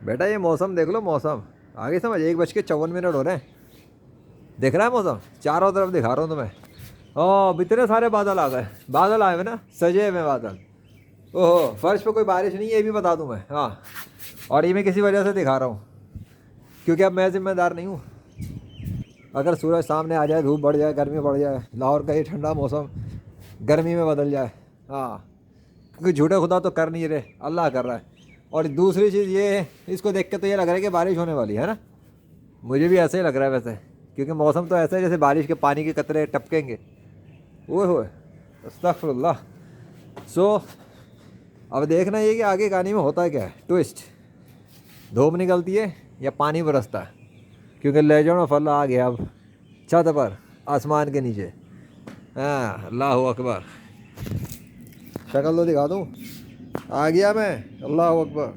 बेटा ये मौसम देख लो, मौसम आगे समझ, 1:54 हो रहे हैं। दिख रहा है मौसम, चारों तरफ दिखा रहा हूँ तुम्हें। ओ इतने सारे बादल आ गए, बादल आए हुए ना, सजे हुए बादल। ओहो फर्श पे कोई बारिश नहीं है, ये भी बता दूँ मैं। हाँ, और ये मैं किसी वजह से दिखा रहा हूँ, क्योंकि अब मैं जिम्मेदार नहीं हूँ। अगर सूरज सामने आ जाए, धूप बढ़ जाए, गर्मी बढ़ जाए, लाहौर का ये ठंडा मौसम गर्मी में बदल जाए, हाँ, क्योंकि झूठे खुदा तो कर नहीं रहे, अल्लाह कर रहा है। और दूसरी चीज़ ये है, इसको देख के तो ये लग रहा है कि बारिश होने वाली है ना। मुझे भी ऐसे ही लग रहा है वैसे, क्योंकि मौसम तो ऐसा है जैसे बारिश के पानी के कतरे टपकेंगे। ओए होए, अस्तगफुरुल्लाह। सो अब देखना ये कि आगे कहानी में होता क्या है, ट्विस्ट। धूप निकलती है या पानी बरसता है, क्योंकि लेजोन ऑफ अल्लाह आ गया अब छत पर, आसमान के नीचे। हाँ, अल्लाह अकबर। शक्ल तो दिखा दूँ, आ गया मैं, अल्लाह अकबर।